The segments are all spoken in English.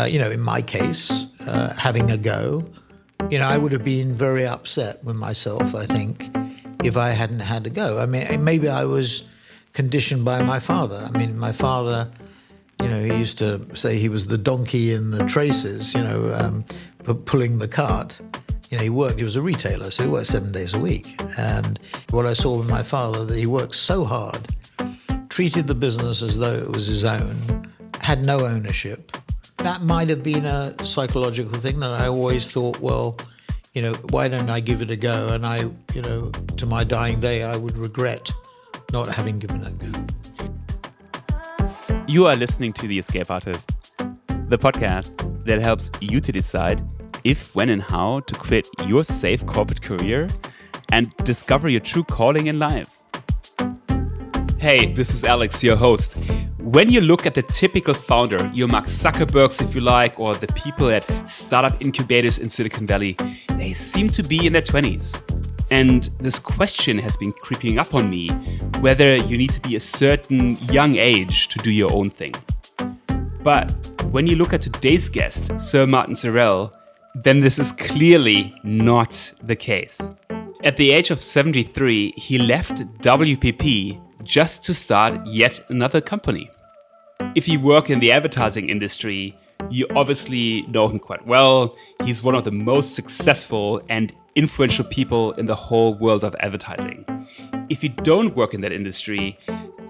in my case, having a go, I would have been very upset with myself, I think, if I hadn't had a go. I mean, maybe I was conditioned by my father. I mean, my father, he used to say he was the donkey in the traces, pulling the cart. He was a retailer, so he worked 7 days a week. And what I saw with my father, that he worked so hard, treated the business as though it was his own, had no ownership. That might have been a psychological thing that I always thought, well, why don't I give it a go? And I, to my dying day, I would regret not having given it a go. You are listening to The Escape Artist, the podcast that helps you to decide if, when, and how to quit your safe corporate career and discover your true calling in life. Hey, this is Alex, your host. When you look at the typical founder, your Mark Zuckerbergs, if you like, or the people at startup incubators in Silicon Valley, they seem to be in their 20s. And this question has been creeping up on me, whether you need to be a certain young age to do your own thing. But when you look at today's guest, Sir Martin Sorrell, then this is clearly not the case. At the age of 73, he left WPP just to start yet another company. If you work in the advertising industry, you obviously know him quite well. He's one of the most successful and influential people in the whole world of advertising. If you don't work in that industry,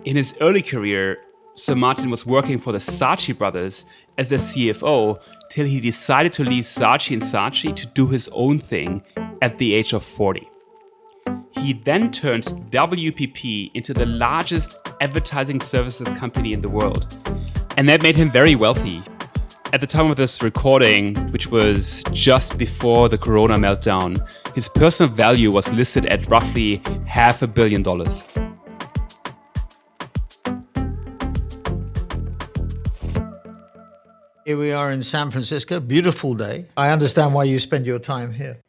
in his early career, Sir Martin was working for the Saatchi brothers as their CFO till he decided to leave Saatchi Saatchi to do his own thing at the age of 40. He then turned WPP into the largest advertising services company in the world. And that made him very wealthy. At the time of this recording, which was just before the Corona meltdown, his personal value was listed at roughly $500 million. Here we are in San Francisco, beautiful day. I understand why you spend your time here.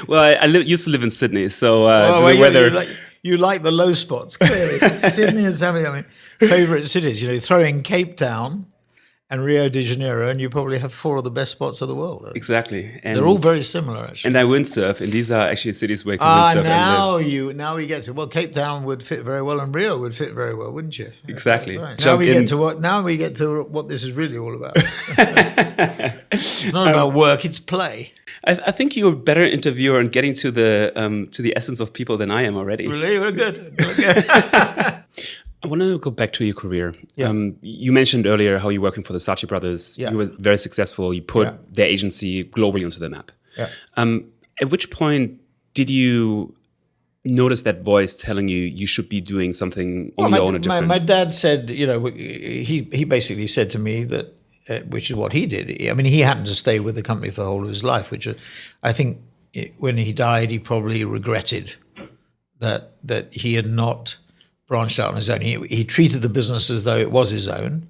Well, I used to live in Sydney, so the weather... You like the low spots, clearly. Sydney and San Francisco, favourite cities. Throw in Cape Town and Rio de Janeiro, and you probably have 4 of the best spots of the world. Exactly. And they're all very similar, actually. And I windsurf, and these are actually cities where you can windsurf. Now we get to, well, Cape Town would fit very well, and Rio would fit very well, wouldn't you? Exactly. Right. Now we get to what this is really all about. It's not about work, it's play. I think you're a better interviewer and getting to the essence of people than I am already. Really? We're good. I want to go back to your career. Yeah. You mentioned earlier how you're working for the Saatchi brothers. Yeah. You were very successful. You put their agency globally onto the map. Yeah. At which point did you notice that voice telling you should be doing something on your own or different? My dad said, he basically said to me that, which is what he did. I mean, he happened to stay with the company for the whole of his life, which I think when he died, he probably regretted that he had not branched out on his own. He treated the business as though it was his own.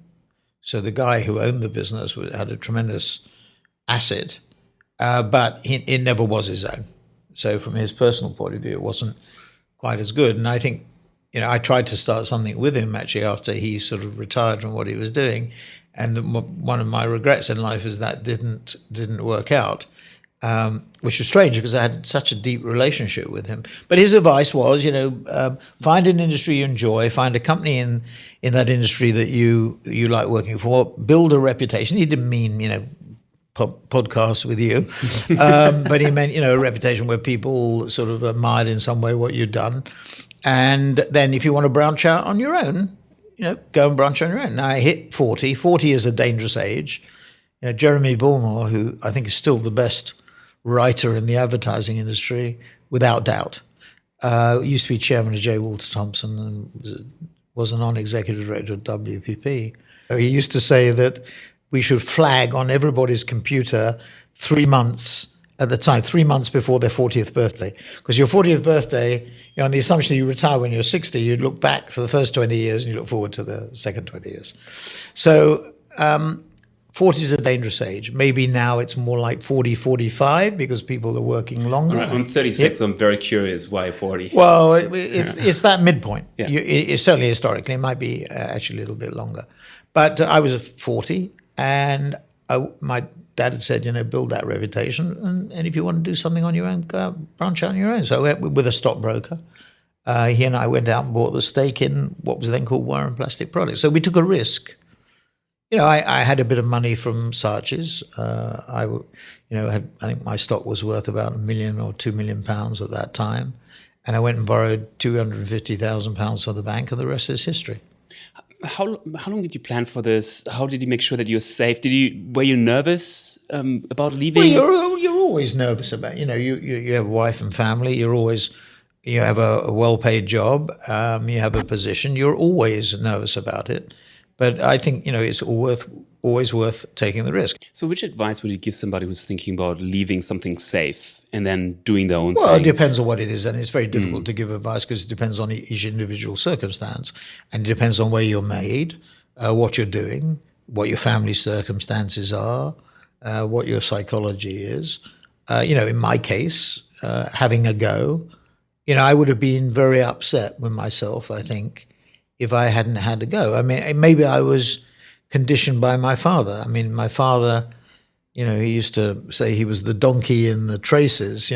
So the guy who owned the business had a tremendous asset, but it never was his own. So from his personal point of view, it wasn't quite as good. And I think, I tried to start something with him actually after he sort of retired from what he was doing. And one of my regrets in life is that didn't work out, which was strange because I had such a deep relationship with him. But his advice was, find an industry you enjoy, find a company in that industry that you like working for, build a reputation. He didn't mean, podcasts with you, but he meant, a reputation where people sort of admired in some way what you'd done. And then if you want to branch out on your own, go and branch on your own. Now, I hit 40. 40 is a dangerous age. Jeremy Bullmore, who I think is still the best writer in the advertising industry, without doubt, used to be chairman of J. Walter Thompson and was a non-executive director of WPP. He used to say that we should flag on everybody's computer 3 months at the time, 3 months before their 40th birthday. Because your 40th birthday, on the assumption that you retire when you're 60, you'd look back for the first 20 years and you look forward to the second 20 years. So 40 is a dangerous age. Maybe now it's more like 40, 45 because people are working longer. All right, I'm 36, so I'm very curious why 40. Well, it's that midpoint. Yeah. It's certainly historically. It might be actually a little bit longer. But I was 40 and my dad had said, build that reputation, and if you want to do something on your own, go out, branch out on your own. So I went with a stockbroker. He and I went out and bought the stake in what was then called Wire and Plastic Products. So we took a risk. I had a bit of money from Saatchi's. I think my stock was worth about £1 million or £2 million at that time. And I went and borrowed £250,000 from the bank, and the rest is history. How long did you plan for this? How did you make sure that you're safe? Were you nervous about leaving? Well, you're always nervous about, you have a wife and family. You have a well-paid job. You have a position. You're always nervous about it. But I think, it's always worth taking the risk. So which advice would you give somebody who's thinking about leaving something safe and then doing their own thing? Well, it depends on what it is. And it's very difficult to give advice because it depends on each individual circumstance. And it depends on where you're made, what you're doing, what your family circumstances are, what your psychology is. In my case, having a go, I would have been very upset with myself, I think, if I hadn't had to go. I mean, maybe I was conditioned by my father. I mean, my father, he used to say he was the donkey in the traces,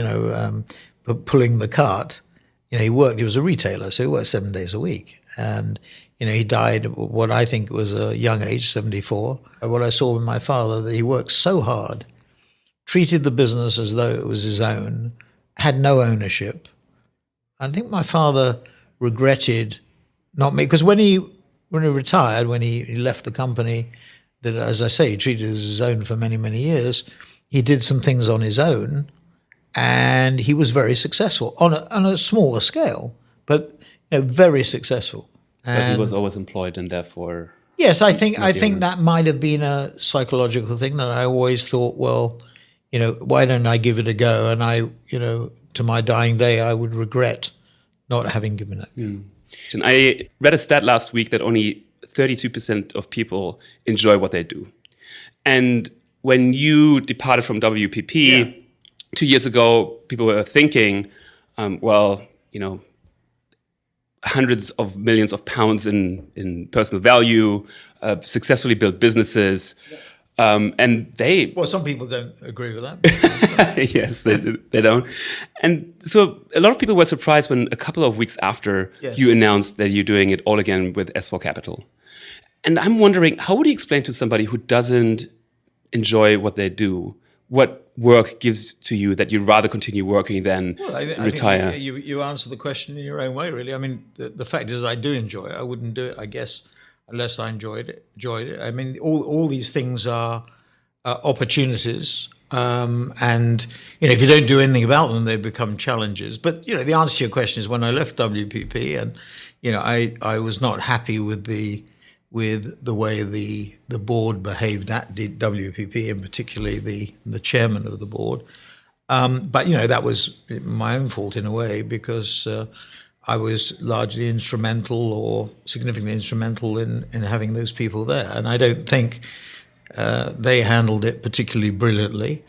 pulling the cart. He was a retailer, so he worked 7 days a week. And, he died at what I think was a young age, 74. What I saw with my father, that he worked so hard, treated the business as though it was his own, had no ownership. I think my father regretted not me, because when he retired, when he left the company, that, as I say, he treated it as his own for many, many years, he did some things on his own, and he was very successful on a smaller scale, but very successful. But he was always employed, and therefore... Yes, I think that might have been a psychological thing, that I always thought, well, why don't I give it a go? And I, to my dying day, I would regret not having given it. Mm. And I read a stat last week that only 32% of people enjoy what they do. And when you departed from WPP 2 years ago, people were thinking, hundreds of millions of pounds in personal value, successfully built businesses. And they... Well, some people don't agree with that. Yes, they don't. And so a lot of people were surprised when a couple of weeks after you announced that you're doing it all again with S4 Capital. And I'm wondering, how would you explain to somebody who doesn't enjoy what they do, what work gives to you that you'd rather continue working than retire? I think you answer the question in your own way, really. I mean, the fact is I do enjoy it. I wouldn't do it, I guess, unless I enjoyed it. I mean, all these things are opportunities, and if you don't do anything about them, they become challenges. But the answer to your question is, when I left WPP, and I was not happy with the way the board behaved at WPP, and particularly the chairman of the board. But that was my own fault in a way, because I was largely instrumental, or significantly instrumental, in having those people there. And I don't think they handled it particularly brilliantly.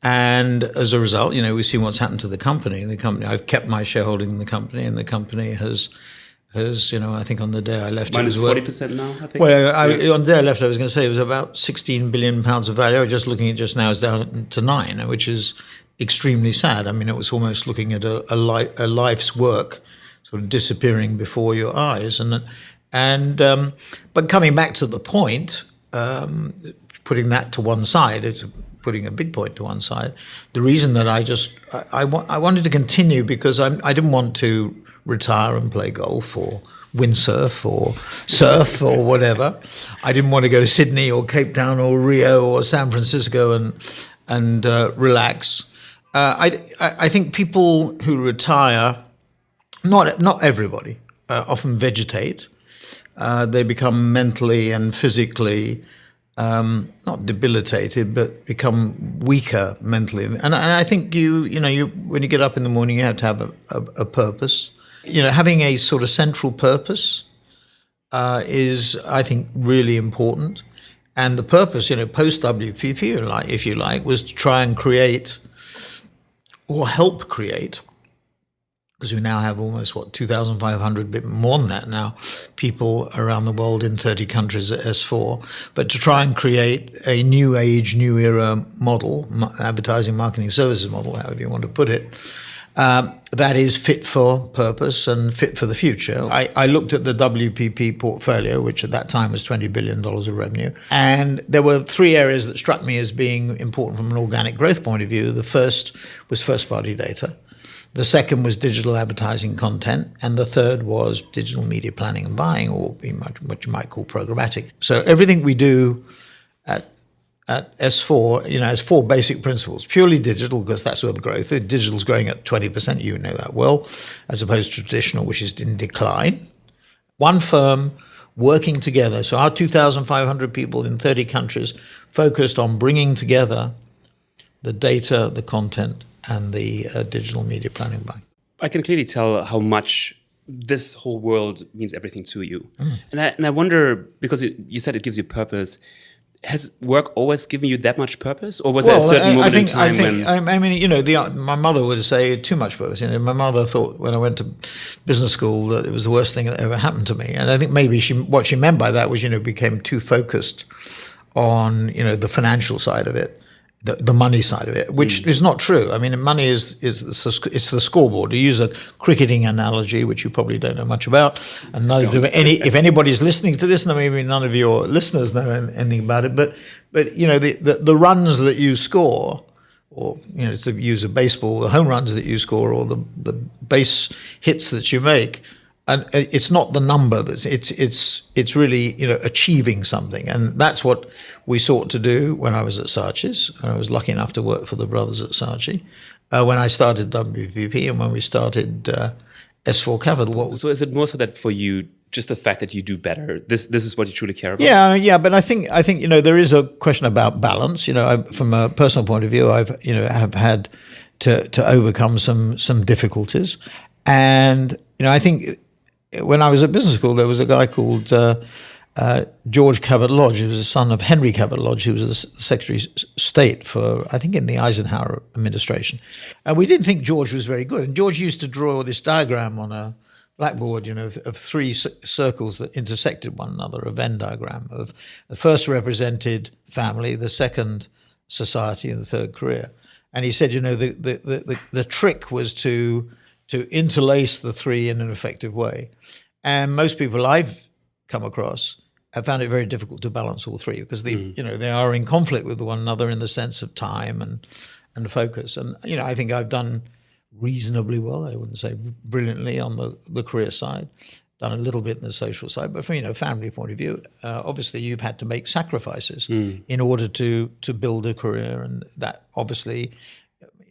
And as a result, we've seen what's happened to the company. I've kept my shareholding in the company, and the company has I think on the day I left, minus it was 40% now, I think. Well, on the day I left, I was going to say it was about £16 billion of value. I was just looking at just now, it's down to 9, which is extremely sad. I mean, it was almost looking at a life's work sort of disappearing before your eyes. But coming back to the point, putting that to one side, it's putting a big point to one side. The reason that I wanted to continue, because I didn't want to retire and play golf or windsurf or surf or whatever. I didn't want to go to Sydney or Cape Town or Rio or San Francisco and relax. I think people who retire, not everybody, often vegetate. They become mentally and physically not debilitated, but become weaker mentally. And I think you when you get up in the morning, you have to have a purpose. Having a sort of central purpose is, I think, really important. And the purpose, post WPP, if you like, was to try and create, or help create, because we now have almost 2,500, bit more than that now, people around the world in 30 countries at S4, but to try and create a new age, new era model, advertising, marketing, services model, however you want to put it, that is fit for purpose and fit for the future. I looked at the WPP portfolio, which at that time was $20 billion of revenue, and there were three areas that struck me as being important from an organic growth point of view. The first was first-party data. The second was digital advertising content, and the third was digital media planning and buying, or what you might call programmatic. So everything we do at S4, has four basic principles. Purely digital, because that's where the growth is. Digital's growing at 20%, you know that well, as opposed to traditional, which is in decline. One firm working together. So our 2,500 people in 30 countries focused on bringing together the data, the content, and the digital media planning buying. I can clearly tell how much this whole world means everything to you. And I wonder, because you said it gives you purpose, has work always given you that much purpose, or was there a certain moment in time when? I mean, my mother would say too much purpose. My mother thought when I went to business school that it was the worst thing that ever happened to me, and I think maybe what she meant by that was became too focused on the financial side of it, the money side of it, which is not true. I mean, money is it's the scoreboard. To use a cricketing analogy, which you probably don't know much about, and neither do any. If anybody's listening to this, maybe none of your listeners know anything about it. But the runs that you score, or to use a baseball, the home runs that you score, or the base hits that you make. And it's not the number it's really achieving something, and that's what we sought to do when I was at Saatchi's. I was lucky enough to work for the brothers at Saatchi when I started WPP and when we started S4 Capital. So is it more so that for you, just the fact that you do better, this is what you truly care about? Yeah. But I think there is a question about balance. From a personal point of view, I've have had to overcome some difficulties, and I think. When I was at business school, there was a guy called George Cabot-Lodge. He was the son of Henry Cabot-Lodge, who was the Secretary of State for, I think, in the Eisenhower administration. And we didn't think George was very good. And George used to draw this diagram on a blackboard, of three circles that intersected one another, a Venn diagram. Of the first represented family, the second society, and the third career. And he said, the trick was to interlace the three in an effective way. And most people I've come across have found it very difficult to balance all three because they are in conflict with one another in the sense of time and focus. And, I think I've done reasonably well. I wouldn't say brilliantly on the career side, done a little bit in the social side. But from, a family point of view, obviously you've had to make sacrifices in order to build a career. And that obviously...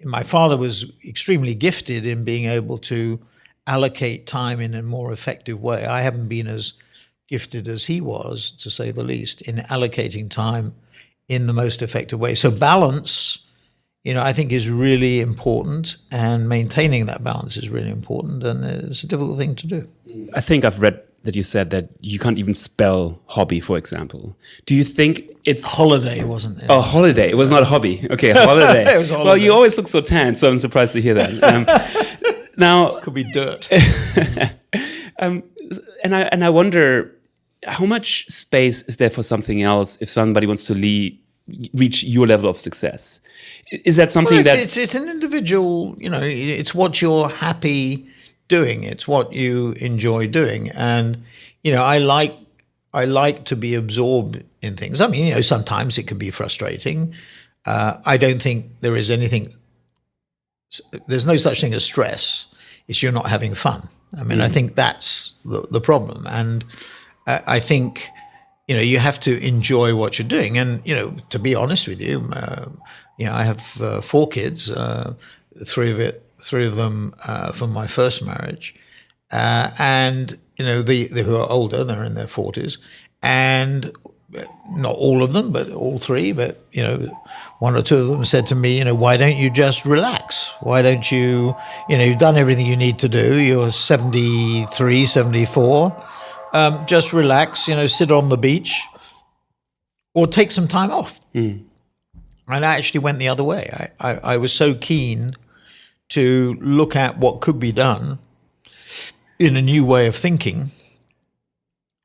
My father was extremely gifted in being able to allocate time in a more effective way. I haven't been as gifted as he was, to say the least, in allocating time in the most effective way. So balance, I think is really important, and maintaining that balance is really important, and it's a difficult thing to do. I think I've read that you said that you can't even spell hobby, for example. Do you think it's... Holiday, wasn't it? Oh, holiday. It was not a hobby. Okay, holiday. It was a holiday. Well, you always look so tan, so I'm surprised to hear that. Now... Could be dirt. And I wonder, how much space is there for something else if somebody wants to reach your level of success? Is that something it's an individual, it's what you're happy doing. It's what you enjoy doing. And, I like to be absorbed in things. I mean, sometimes it can be frustrating. I don't think there's no such thing as stress. It's you're not having fun. I mean, I think that's the problem. And I think, you have to enjoy what you're doing. And, to be honest with you, I have 4 kids, three of them from my first marriage, and who are older, they're in their 40s, and not all of them, but all 3. But 1 or 2 of them said to me, why don't you just relax? Why don't you, you've done everything you need to do. You're 73, 74. Just relax. Sit on the beach, or take some time off. And I actually went the other way. I was so keen to look at what could be done in a new way of thinking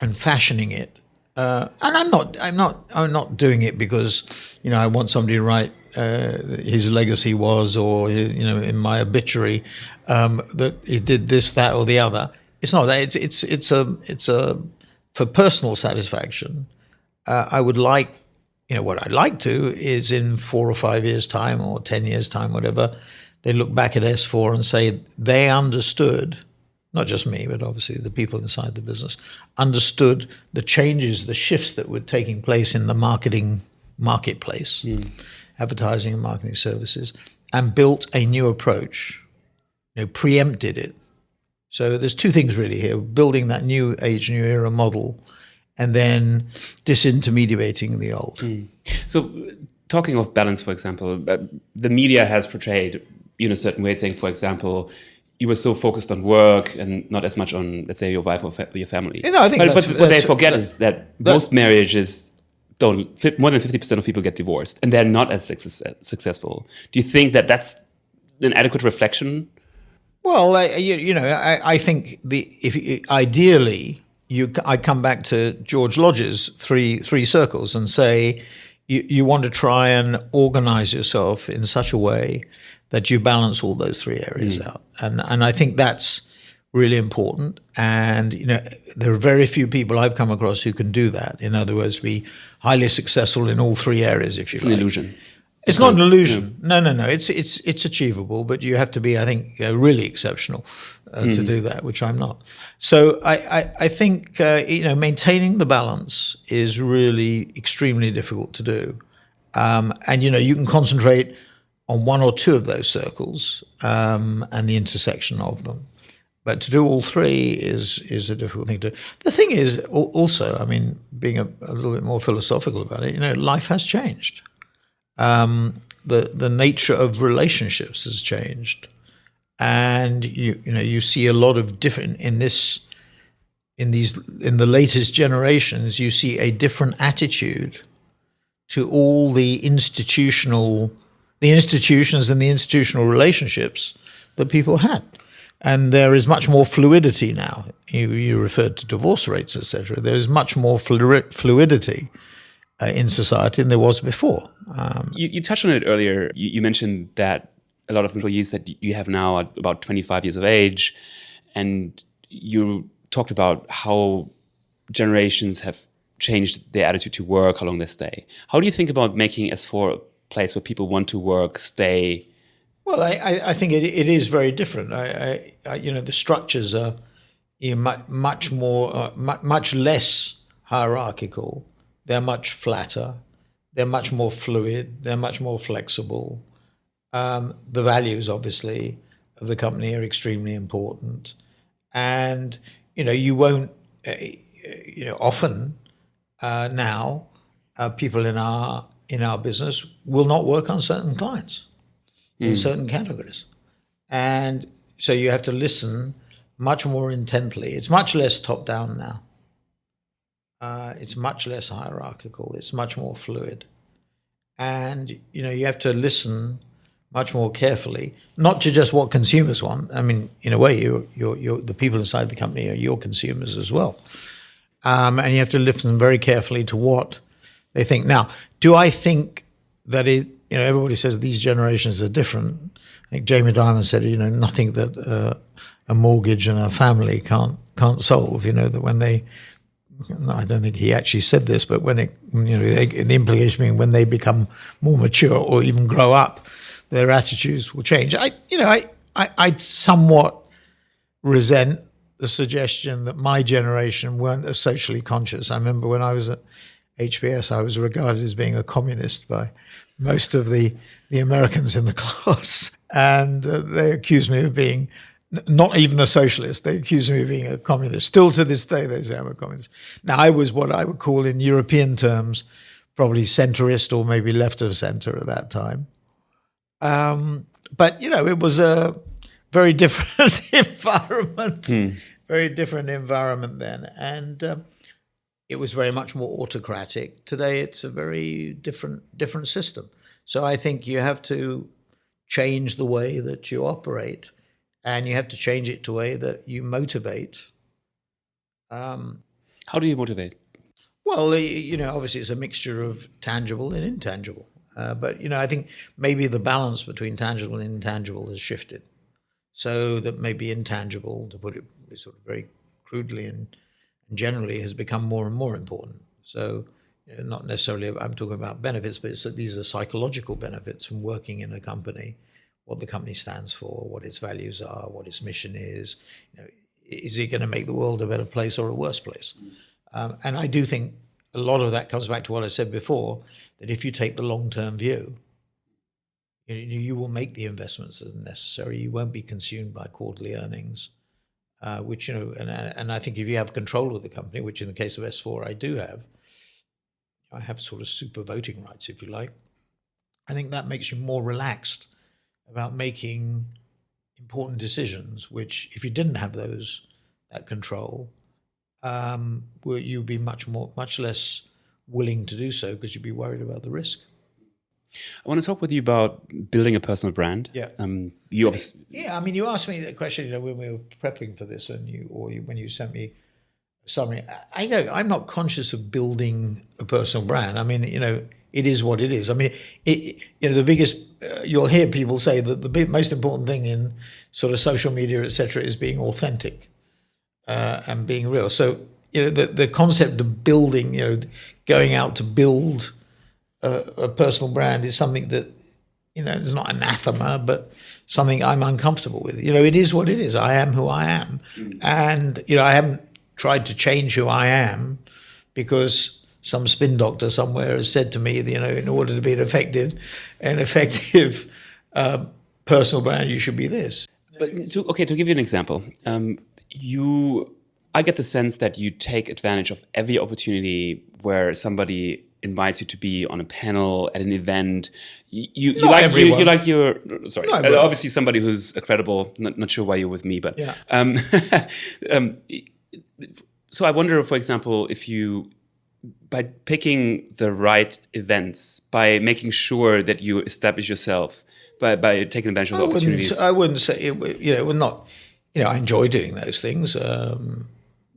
and fashioning it. And I'm not doing it because, I want somebody to write his legacy was, or, in my obituary, that he did this, that, or the other. It's not that. It's a for personal satisfaction. I would like, what I'd like to is in 4 or 5 years' time or 10 years' time, whatever, they look back at S4 and say they understood, not just me, but obviously the people inside the business, understood the changes, the shifts that were taking place in the marketplace, advertising and marketing services, and built a new approach, preempted it. So there's two things really here: building that new age, new era model, and then disintermediating the old. So talking of balance, for example, the media has portrayed you in a certain way, saying, for example, you were so focused on work and not as much on, let's say, your wife or your family. I think but what they forget is that most marriages don't, more than 50% of people get divorced, and they're not as successful. Do you think that that's an adequate reflection? Well, I think ideally, I come back to George Lodge's three circles and say you want to try and organize yourself in such a way that you balance all those three areas out. And I think that's really important. And, there are very few people I've come across who can do that. In other words, be highly successful in all three areas, if you like. It's an illusion. It's not an illusion. No. It's achievable, but you have to be, I think, really exceptional to do that, which I'm not. So I think maintaining the balance is really extremely difficult to do, and you can concentrate on one or two of those circles and the intersection of them, but to do all three is a difficult thing to do. The thing is also, being a little bit more philosophical about it, life has changed. The nature of relationships has changed, and you see a lot of different in the latest generations. You see a different attitude to all the institutions and the institutional relationships that people had, and there is much more fluidity now. You referred to divorce rates, etc. There is much more fluidity in society than there was before. You touched on it earlier. You mentioned that a lot of employees that you have now are about 25 years of age, and you talked about how generations have changed their attitude to work, how long they stay. How do you think about making S4 a place where people want to work, stay? Well, I think it is very different. The structures are much more, much less hierarchical. They're much flatter. They're much more fluid. They're much more flexible. The values, obviously, of the company are extremely important. And, you won't, often now people in our business will not work on certain clients in certain categories. And so you have to listen much more intently. It's much less top-down now. It's much less hierarchical. It's much more fluid. And, you have to listen much more carefully, not to just what consumers want. In a way, you're the people inside the company are your consumers as well. And you have to listen very carefully to what they think. Now, do I think that everybody says these generations are different. I think Jamie Dimon said, nothing that a mortgage and a family can't solve, that when they, I don't think he actually said this, but when the implication being when they become more mature or even grow up, their attitudes will change. I somewhat resent the suggestion that my generation weren't as socially conscious. I remember when I was at HBS, I was regarded as being a communist by most of the Americans in the class, and they accused me of being not even a socialist. They accused me of being a communist. Still to this day, they say I'm a communist. Now, I was what I would call in European terms probably centrist or maybe left of center at that time. But, it was a very different environment, very different environment then. And it was very much more autocratic. Today, it's a very different system. So I think you have to change the way that you operate, and you have to change it to a way that you motivate. How do you motivate? Well, obviously it's a mixture of tangible and intangible. But, I think maybe the balance between tangible and intangible has shifted. So that maybe intangible, to put it sort of very crudely and generally, has become more and more important. So not necessarily, I'm talking about benefits, but these are psychological benefits from working in a company, what the company stands for, what its values are, what its mission is. Is it going to make the world a better place or a worse place? And I do think a lot of that comes back to what I said before, that if you take the long-term view, you will make the investments that are necessary. You won't be consumed by quarterly earnings, which, and I think if you have control of the company, which in the case of S4 I have sort of super voting rights, if you like. I think that makes you more relaxed about making important decisions, which if you didn't have that control, you'd be much less willing to do so because you'd be worried about the risk. I want to talk with you about building a personal brand. Yeah. You obviously. Yeah, I mean, you asked me that question, when we were prepping for this, when you sent me a summary. I'm not conscious of building a personal brand. I mean, it is what it is. I mean, the biggest. You'll hear people say that the most important thing in sort of social media, etc., is being authentic and being real. So, the concept of building, going out to build a personal brand is something that, it's not anathema, but something I'm uncomfortable with. It is what it is. I am who I am. And, I haven't tried to change who I am because some spin doctor somewhere has said to me, in order to be an effective personal brand, you should be this. But to give you an example, I get the sense that you take advantage of every opportunity where somebody invites you to be on a panel at an event. Obviously somebody who's credible. Not sure why you're with me, but yeah. So I wonder, for example, if you, by picking the right events, by making sure that you establish yourself, by taking advantage of the opportunities. I wouldn't say it would not. I enjoy doing those things.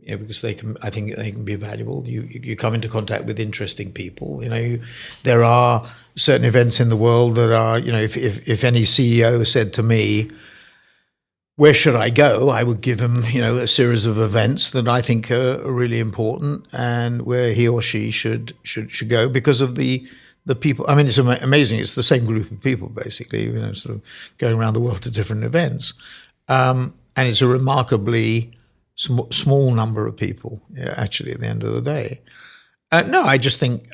Because I think they can be valuable. You come into contact with interesting people. There are certain events in the world that are, if any CEO said to me, where should I go? I would give him, a series of events that I think are really important and where he or she should go because of the people. I mean, it's amazing. It's the same group of people, basically, sort of going around the world to different events. And it's a remarkably small number of people, actually, at the end of the day. No, I just think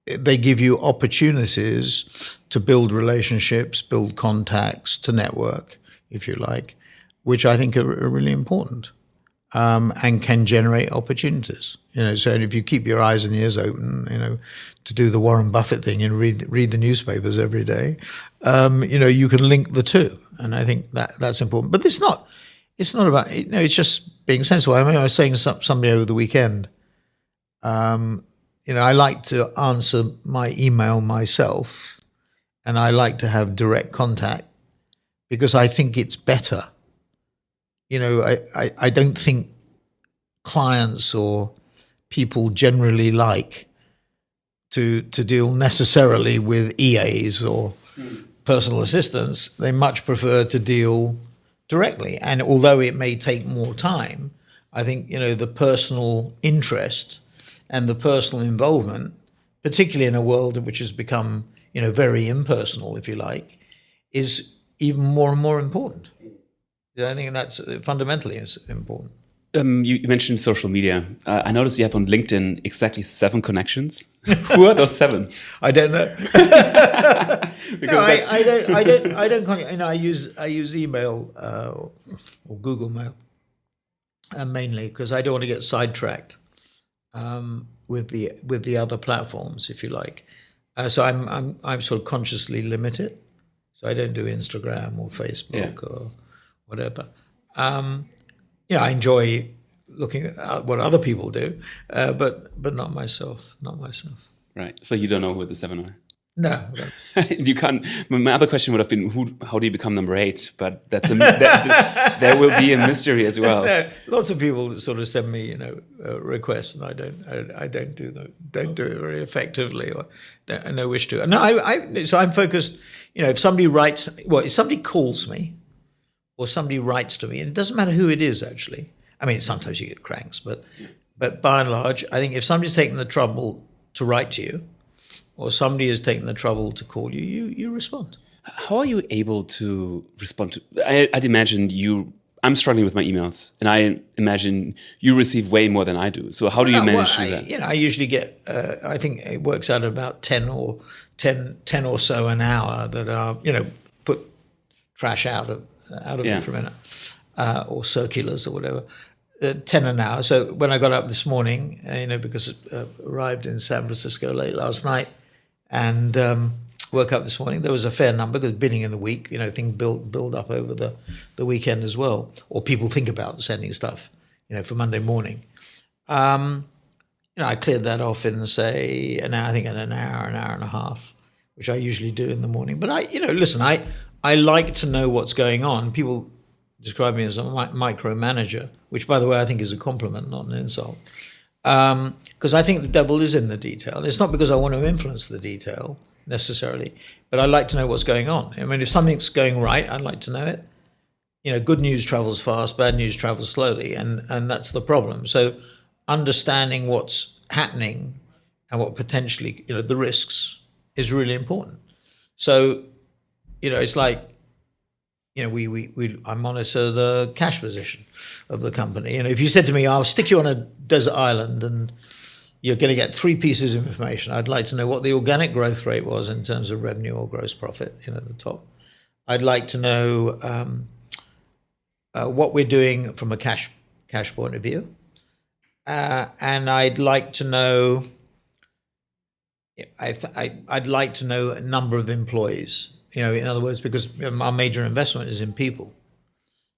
they give you opportunities to build relationships, build contacts, to network, if you like, which I think are really important and can generate opportunities. So if you keep your eyes and ears open, to do the Warren Buffett thing and read the newspapers every day, you can link the two, and I think that's important. But it's not about, it's just being sensible. I mean, I was saying to somebody over the weekend, I like to answer my email myself, and I like to have direct contact because I think it's better. I don't think clients or people generally like to deal necessarily with EAs or personal assistants. They much prefer to deal directly. And although it may take more time, I think, the personal interest and the personal involvement, particularly in a world which has become, very impersonal, if you like, is even more and more important. I think that's fundamentally is important. You mentioned social media. I noticed you have on LinkedIn exactly 7 connections. Who are those 7? I don't know. I don't. I use email or Google Mail mainly because I don't want to get sidetracked with the other platforms, if you like. So I'm sort of consciously limited. So I don't do Instagram or Facebook or whatever. I enjoy looking at what other people do, but not myself. Right. So you don't know who the 7 are? No. You can't. My other question would have been, how do you become number 8? But there will be a mystery as well. No, lots of people sort of send me, requests, and I don't do it very effectively, or no wish to. No, so I'm focused. If somebody writes, if somebody calls me, or somebody writes to me, and it doesn't matter who it is actually. I mean, sometimes you get cranks, but by and large, I think if somebody's taken the trouble to write to you, or somebody has taken the trouble to call you, you respond. How are you able to respond to? I'd imagine I'm struggling with my emails, and I imagine you receive way more than I do. So how do you manage to do that? I usually get. I think it works out about 10 or so an hour that are put trash out of it for a minute, or circulars or whatever. 10 an hour. So when I got up this morning, because I arrived in San Francisco late last night, and woke up this morning, there was a fair number, because bidding in the week, things build up over the weekend as well, or people think about sending stuff, for Monday morning. I cleared that off in, say, an hour and a half, which I usually do in the morning. But I like to know what's going on. People describe me as a micromanager, which, by the way, I think is a compliment, not an insult. Because I think the devil is in the detail. It's not because I want to influence the detail necessarily, but I like to know what's going on. I mean, if something's going right, I'd like to know it. Good news travels fast, bad news travels slowly, and that's the problem. So understanding what's happening and what potentially, the risks is really important. So, it's like, I monitor the cash position of the company. If you said to me, I'll stick you on a desert island and you're going to get 3 pieces of information, I'd like to know what the organic growth rate was in terms of revenue or gross profit, at the top. I'd like to know what we're doing from a cash point of view. And I'd like to know, I'd like to know a number of employees. In other words, because our major investment is in people.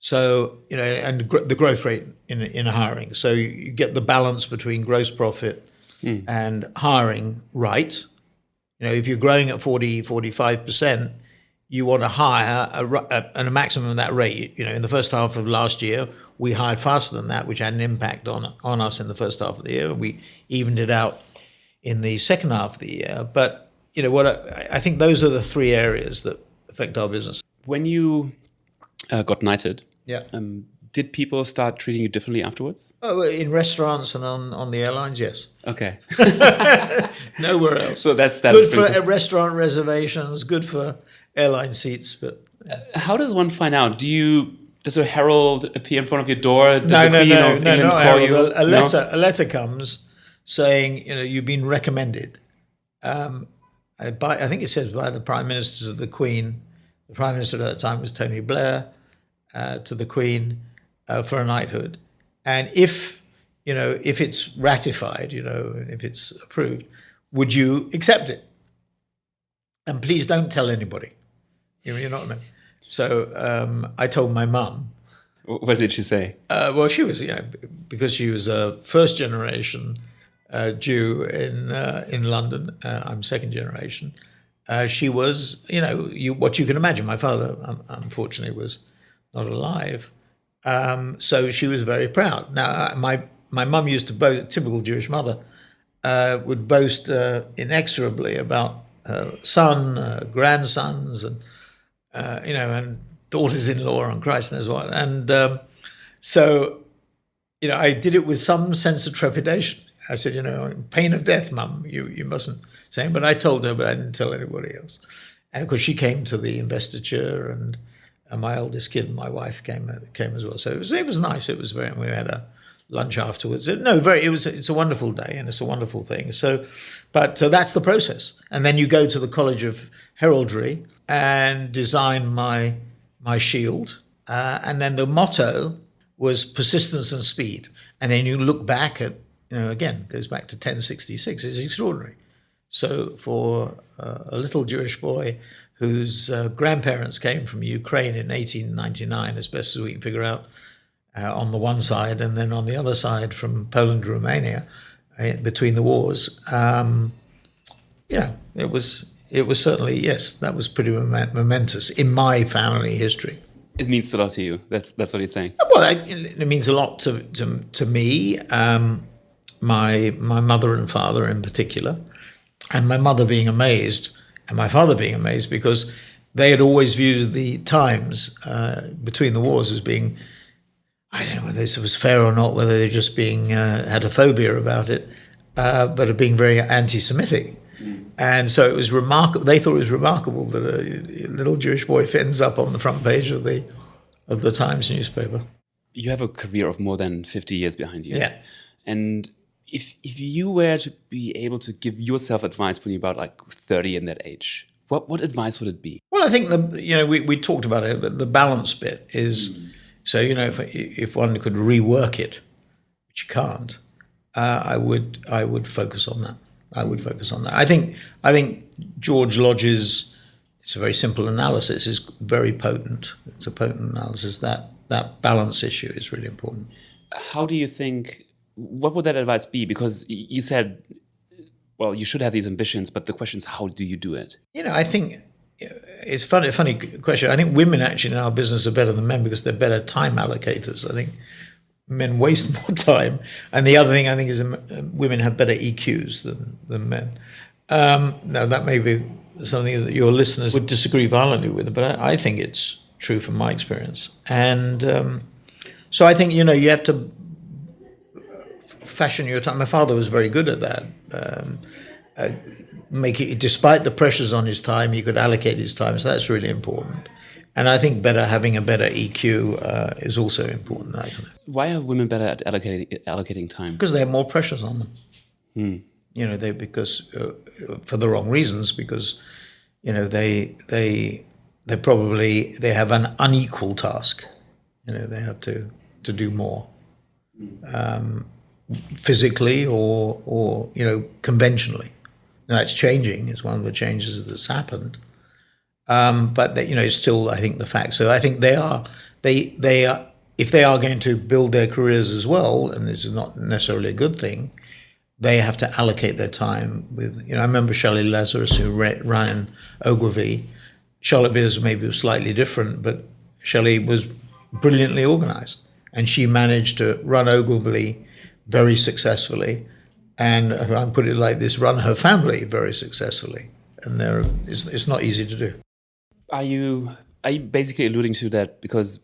So, and the growth rate in hiring. So you get the balance between gross profit and hiring right. If you're growing at 45%, you want to hire at a maximum of that rate. In the first half of last year, we hired faster than that, which had an impact on us in the first half of the year. We evened it out in the second half of the year. But what I think those are the 3 areas that affect our business. When you got knighted, yeah, did people start treating you differently afterwards? Oh, in restaurants and on the airlines, yes. Okay. Nowhere else. So that's good for restaurant reservations, good for airline seats. But how does one find out? Does a herald appear in front of your door? Does no, the Queen of England call you? A letter comes saying you've been recommended. I think it says by the Prime Ministers of the Queen. The Prime Minister at that time was Tony Blair, to the Queen for a knighthood. And if it's ratified, and if it's approved, would you accept it? And please don't tell anybody. You know what I mean? So I told my mum. What did she say? Well, she was, because she was a first generation Jew in London. I'm second generation. She was, what you can imagine. My father, unfortunately, was not alive. So she was very proud. Now, my mum used to boast, typical Jewish mother, would boast inexorably about her son, grandsons, and and daughters-in-law, and Christ knows what. And so, I did it with some sense of trepidation. I said, pain of death, Mum, you mustn't say. But I told her, but I didn't tell anybody else. And of course, she came to the investiture, and my eldest kid and my wife came as well. So it was nice. It was we had a lunch afterwards. It's a wonderful day, and it's a wonderful thing. So that's the process. And then you go to the College of Heraldry and design my shield. And then the motto was persistence and speed. And then you look back at, again, goes back to 1066. It's extraordinary. So for a little Jewish boy whose grandparents came from Ukraine in 1899, as best as we can figure out, on the one side, and then on the other side from Poland to Romania, between the wars, it it was certainly, yes, that was pretty momentous in my family history. It means a lot to you. That's what he's saying. Well, it means a lot to me, my mother and father in particular, and my mother being amazed and my father being amazed because they had always viewed the times between the wars as being, I don't know whether this was fair or not, whether they're just being had a phobia about it, but of being very anti-Semitic. And so it was remarkable. They thought it was remarkable that a little Jewish boy ends up on the front page of the Times newspaper. You have a career of more than 50 years behind you. Yeah. And if you were to be able to give yourself advice when you're about like 30 in that age, what advice would it be? Well, I think we talked about it. The balance bit is so if one could rework it, which you can't, I would focus on that. I think George Lodge's, it's a very simple analysis, is very potent. It's a potent analysis. That balance issue is really important. How do you think, what would that advice be? Because you said, well, you should have these ambitions, but the question is, how do you do it? I think it's a funny question. I think women actually in our business are better than men because they're better time allocators. I think men waste more time. And the other thing I think is women have better EQs than men. Now, that may be something that your listeners would disagree violently with, but I think it's true from my experience. And so I think, you have to fashion your time. My father was very good at that. Despite the pressures on his time, he could allocate his time. So that's really important. And I think having a better EQ is also important. Why are women better at allocating time? Because they have more pressures on them. Because for the wrong reasons. Because they have an unequal task. They have to do more physically or conventionally. Now that's changing. It's one of the changes that's happened. But it's still, I think, the fact. So I think they are if they are going to build their careers as well, and this is not necessarily a good thing, they have to allocate their time with. I remember Shelley Lazarus, who ran Ogilvy. Charlotte Beers maybe was slightly different, but Shelley was brilliantly organised, and she managed to run Ogilvy very successfully, and I put it like this: run her family very successfully. And it's not easy to do. Are you basically alluding to that because,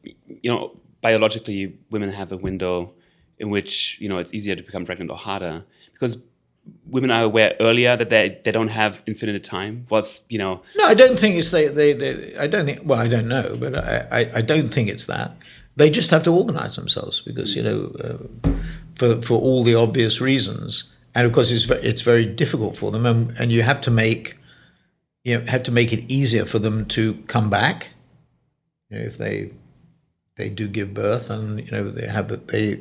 biologically women have a window in which, it's easier to become pregnant or harder because women are aware earlier that they don't have infinite time? No, I don't think it's I don't think, well, I don't know, but I don't think it's that. They just have to organize themselves because, for all the obvious reasons. And of course it's very difficult for them and you have to make it easier for them to come back. If they do give birth, and they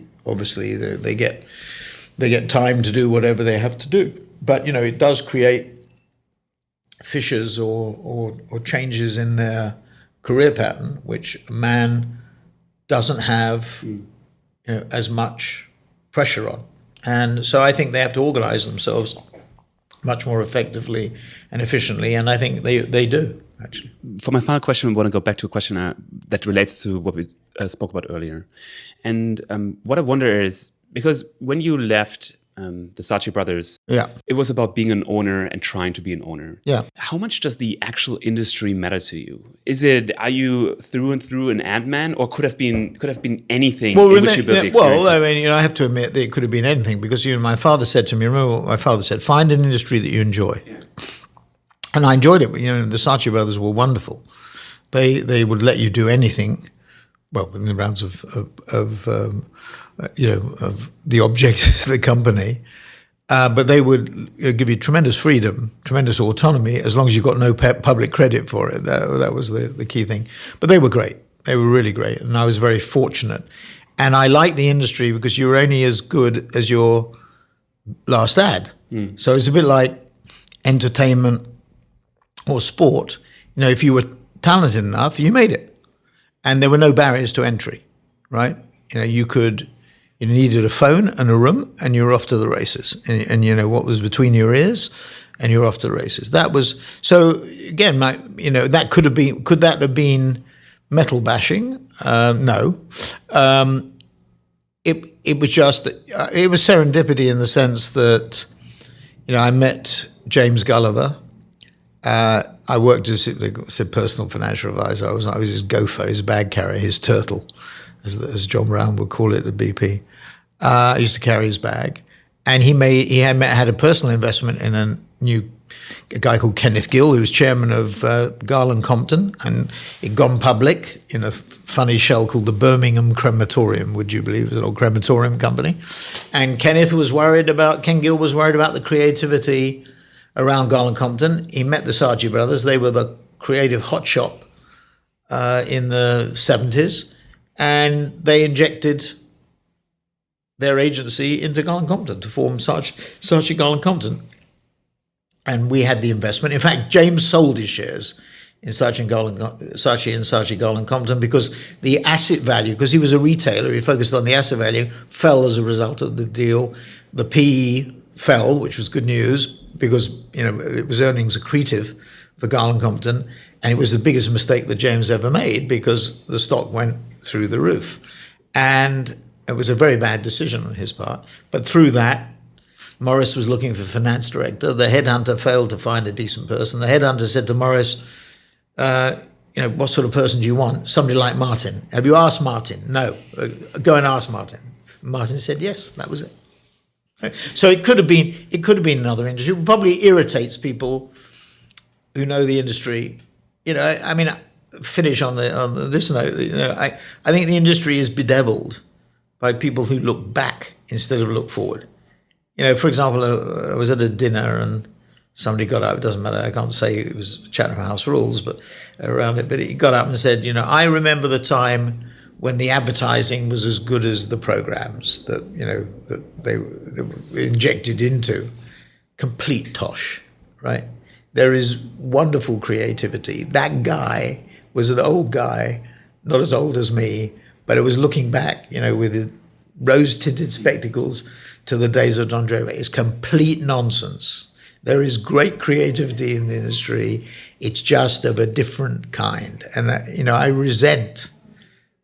get time to do whatever they have to do. But it does create fissures or changes in their career pattern, which a man doesn't have as much pressure on. And so I think they have to organize themselves much more effectively and efficiently, and I think they do, actually. For my final question, I want to go back to a question that relates to what we spoke about earlier. And what I wonder is, because when you left the Saatchi brothers, it was about being an owner and trying to be an owner. Yeah. How much does the actual industry matter to you? Are you through and through an ad man, or could have been anything in which you built the experience? Well, I have to admit that it could have been anything because my father said to me, remember what my father said, find an industry that you enjoy. Yeah. And I enjoyed it. The Saatchi brothers were wonderful. They would let you do anything, well, within the bounds of the objectives of the company, but they would give you tremendous freedom, tremendous autonomy, as long as you got no public credit for it. That was the key thing. But they were great. They were really great, and I was very fortunate. And I liked the industry because you were only as good as your last ad. So it's a bit like entertainment or sport. If you were talented enough, you made it. And there were no barriers to entry, right? You needed a phone and a room, and you were off to the races. And what was between your ears and you're off to the races. That was so. Again, that could that have been metal bashing? No. It was just it was serendipity in the sense that I met James Gulliver. I worked as a personal financial advisor. I was his gopher, his bag carrier, his turtle, as John Brown would call it at BP. I used to carry his bag, and he had a personal investment in a guy called Kenneth Gill, who was chairman of Garland Compton, and it gone public in a funny shell called the Birmingham Crematorium. Would you believe it was an old crematorium company? And Ken Gill was worried about the creativity around Garland Compton. He met the Saatchi brothers. They were the creative hotshot in the 70s, and they injected their agency into Garland Compton to form Saatchi Garland Compton. And we had the investment. In fact, James sold his shares in Saatchi and Saatchi Garland Compton because the asset value, because he was a retailer, he focused on the asset value, fell as a result of the deal. The PE fell, which was good news because it was earnings accretive for Garland Compton, and it was the biggest mistake that James ever made because the stock went through the roof. And it was a very bad decision on his part. But through that, Morris was looking for a finance director. The headhunter failed to find a decent person. The headhunter said to Morris, what sort of person do you want? Somebody like Martin. Have you asked Martin? No. Go and ask Martin. Martin said yes. That was it. So it could have been another industry. It probably irritates people who know the industry. Finish on this note. I think the industry is bedeviled by people who look back instead of look forward. For example, I was at a dinner and somebody got up. It doesn't matter. I can't say it was Chatham House rules, but around it. But he got up and said, I remember the time when the advertising was as good as the programs that they were injected into. Complete tosh, right? There is wonderful creativity. That guy was an old guy, not as old as me, but it was looking back, with the rose-tinted spectacles to the days of Don Draper. It's complete nonsense. There is great creativity in the industry. It's just of a different kind. And, I resent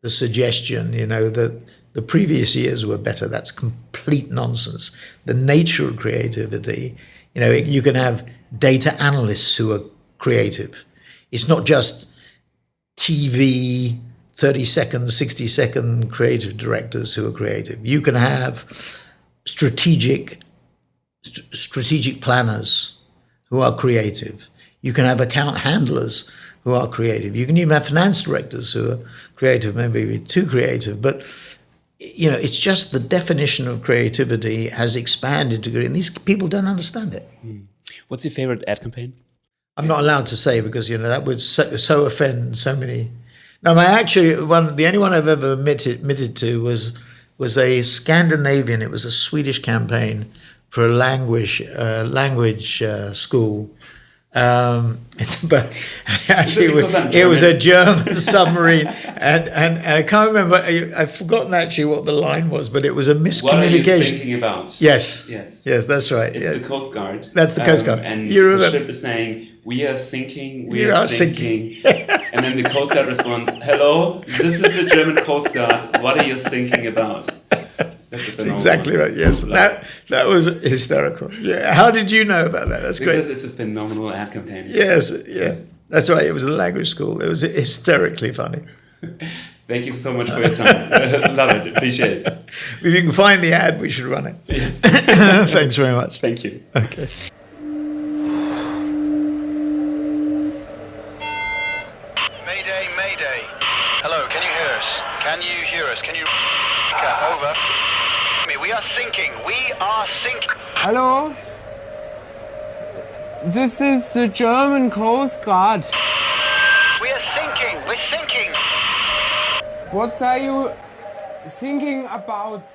the suggestion, that the previous years were better. That's complete nonsense. The nature of creativity, you can have data analysts who are creative. It's not just TV 30-second, 60-second creative directors who are creative. You can have strategic planners who are creative. You can have account handlers who are creative. You can even have finance directors who are creative, maybe too creative. But, it's just the definition of creativity has expanded to and these people don't understand it. What's your favorite ad campaign? I'm not allowed to say because, that would so offend so many. No, the only one I've ever admitted to was a Scandinavian. It was a Swedish campaign for a language school. But actually, it was a German submarine, and I can't remember. I've forgotten actually what the line was, but it was a miscommunication. What are you thinking about? Yes, that's right. It's the Coast Guard. That's the Coast Guard. And the ship is saying, "We are sinking. We are sinking." And then the Coast Guard responds, "Hello, this is the German Coast Guard. What are you thinking about?" That's exactly right. Yes, that was hysterical. Yeah. How did you know about that? That's great. Because it's a phenomenal ad campaign. Yes. That's right. It was a language school. It was hysterically funny. Thank you so much for your time. Love it. Appreciate it. If you can find the ad, we should run it. Yes. Thanks very much. Thank you. Okay. Mayday, Mayday. Hello, can you hear us? Can you hear us? Can you... Over. We are sinking. We are sinking. Hello? This is the German Coast Guard. We are sinking. We're sinking. What are you thinking about?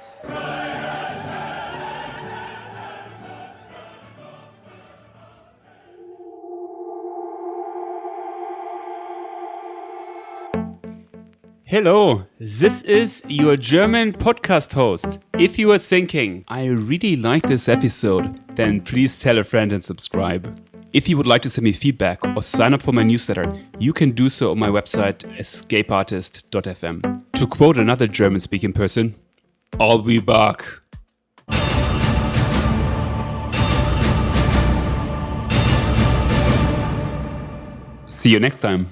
Hello, this is your German podcast host. If you are thinking, I really like this episode, then please tell a friend and subscribe. If you would like to send me feedback or sign up for my newsletter, you can do so on my website escapeartist.fm. To quote another German-speaking person, I'll be back. See you next time.